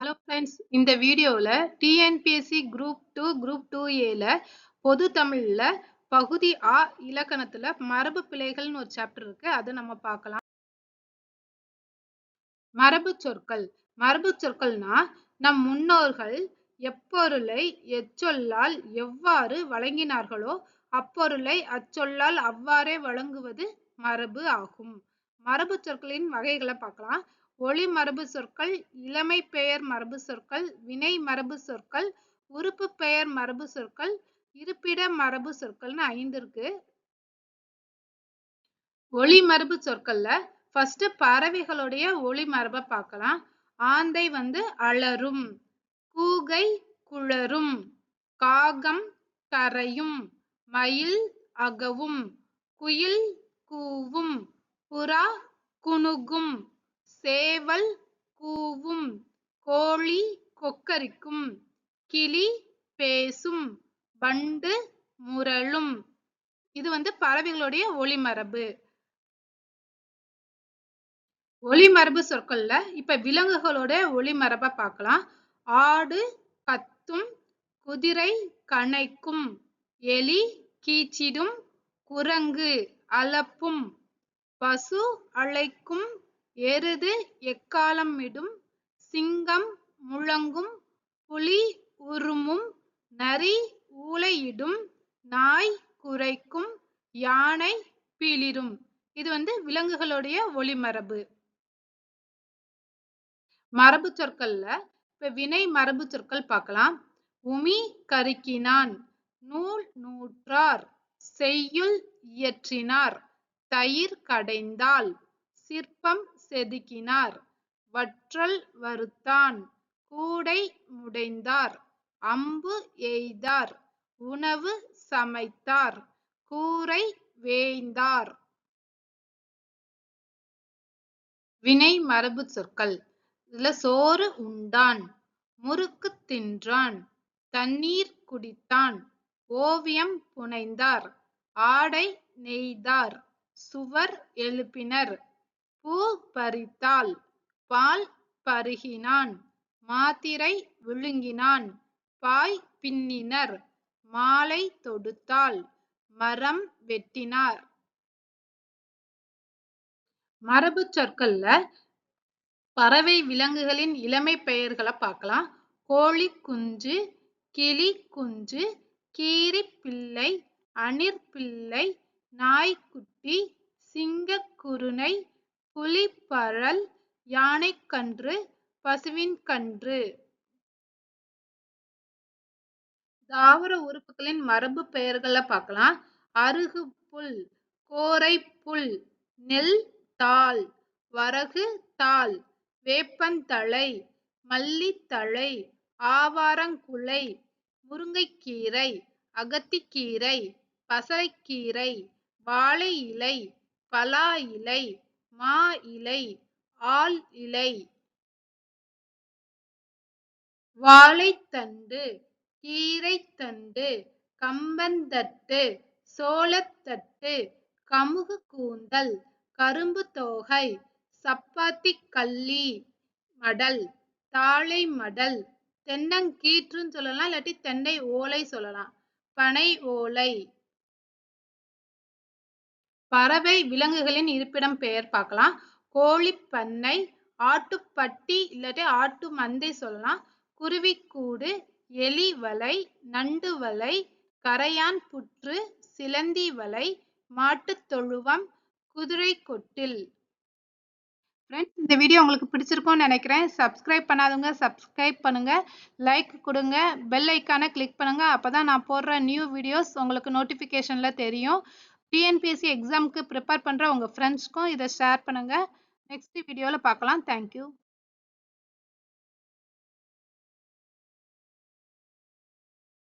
Hello friends, இந்த வீடியோவில் TNPSC group 2 group 2A பொது தமிழ்ல பகுதி ஆ இலக்கணத்துல மரபு பிழைகள்னு ஒரு சாப்டர் இருக்கு. அதை நம்ம பார்க்கலாம். மரபு சொற்கள். மரபு சொற்கள்னா நம் முன்னோர்கள் எப்பொருளை எச்சொல்லால் எவ்வாறு வழங்கினார்களோ அப்பொருளை அச்சொல்லால் அவ்வாறே வழங்குவது மரபு ஆகும். மரபு சொற்களின் வகைகளை பார்க்கலாம். ஒளி மரபு சொற்கள், இளமை பெயர் மரபு சொற்கள், வினை மரபு சொற்கள், உறுப்பு பெயர் மரபு சொற்கள், இருப்பிட மரபு சொற்கள்னு 5 இருக்கு. ஒளி மரபு சொற்கள்ல ஃபர்ஸ்ட் பறவைகளுடைய ஒளி மரபை பார்க்கலாம். ஆந்தை அலறும், கூகை குழறும், காகம் கரையும், மயில் அகவும், குயில் கூவும், புறா குணுகும், சேவல் கூவும், கோழி கொக்கரிக்கும், கிளி பேசும், வண்டு முரளும். இது பறவைகளுடைய ஒளிமரபு. ஒளிமரபு சொற்கள்ல இப்ப விலங்குகளோட ஒளிமரபை பார்க்கலாம். ஆடு கத்தும், குதிரை கனைக்கும், எலி கீச்சிடும், குரங்கு அலப்பும், பசு அழைக்கும், எருது எக்காலம் இடும், சிங்கம் முழங்கும், புலி உருமும், நரி ஊளையிடும், நாய் குரைக்கும், யானை பீளிரும். இது விலங்குகளுடைய ஒளிமரபு. மரபு சொற்கள்ல இப்ப வினை மரபு சொற்கள் பார்க்கலாம். உமி கருக்கினான், நூல் நூற்றார், செய்யுள் இயற்றினார், தயிர் கடைந்தால், சிற்பம் செதுக்கினார், வற்றல் வறுத்தான், கூடை முடைந்தார், அம்பு எய்தார், உணவு சமைத்தார், கூரை வேய்ந்தார். வினை மரபு சொற்கள். இதுல சோறு உண்டான், முறுக்கு தின்றான், தண்ணீர் குடித்தான், ஓவியம் புனைந்தார், ஆடை நெய்தார், சுவர் எழுப்பினர், பூ பறித்தாள், பால் பருகினான், மாத்திரை விழுங்கினான், பாய் பின்னினர், மாலை தொடுத்தாள், மரம் வெட்டினார். மரபு சொற்கள்ல பறவை விலங்குகளின் இளமை பெயர்களை பார்க்கலாம். கோழி குஞ்சு, கிளி குஞ்சு, கீரி பிள்ளை, அணிற் பிள்ளை, நாய்க்குட்டி, சிங்கக்குருணை, புலிப்பழல், யானைக்கன்று, பசுவின் கன்று. தாவர உறுப்புகளின் மரபு பெயர்களை பார்க்கலாம். அருகு புல், கோரை புல், நெல் தாள், வரகு தாள், வேப்பந்தழை, மல்லித்தழை, ஆவாரங்குலை, முருங்கைக்கீரை, அகத்திக்கீரை, பசலைக்கீரை, வாழை இலை, பலா இலை, மா இலை, ஆல் இலை, வாழைத்தண்டு, கீரைத்தண்டு, கம்பந்தட்டு, சோளத்தட்டு, கமுகு கூந்தல், கரும்பு தோகை, சப்பாத்தி கள்ளி மடல், தாழை மடல், தென்னங்கீற்றுன்னு சொல்லலாம், இல்லாட்டி தென்னை ஓலை சொல்லலாம், பனை ஓலை. பறவை விலங்குகளின் இருப்பிடம் பெயர் பார்க்கலாம். கோழி பண்ணை, ஆட்டுப்பட்டி இல்லாட்டி ஆட்டு மந்தை சொல்லலாம், குருவிக்கூடு, எலி வலை, நண்டு வலை, கரையான் புற்று, சிலந்தி வலை, மாட்டுத் தொழுவம், குதிரை கொட்டில். ஃப்ரெண்ட்ஸ், இந்த வீடியோ உங்களுக்கு பிடிச்சிருக்கும்னு நினைக்கிறேன். சப்ஸ்கிரைப் பண்ணாதவங்க சப்ஸ்கிரைப் பண்ணுங்க, லைக் கொடுங்க, பெல் ஐக்கானை கிளிக் பண்ணுங்க. அப்பதான் நான் போடுற நியூ வீடியோஸ் உங்களுக்கு நோட்டிஃபிகேஷன்ல தெரியும். டிஎன்பிஎஸ்சி எக்ஸாமுக்கு ப்ரிப்பேர் பண்ற உங்க ஃப்ரெண்ட்ஸ்க்கும் இதை ஷேர் பண்ணுங்க. நெக்ஸ்ட் வீடியோவில் பார்க்கலாம். தேங்க்யூ.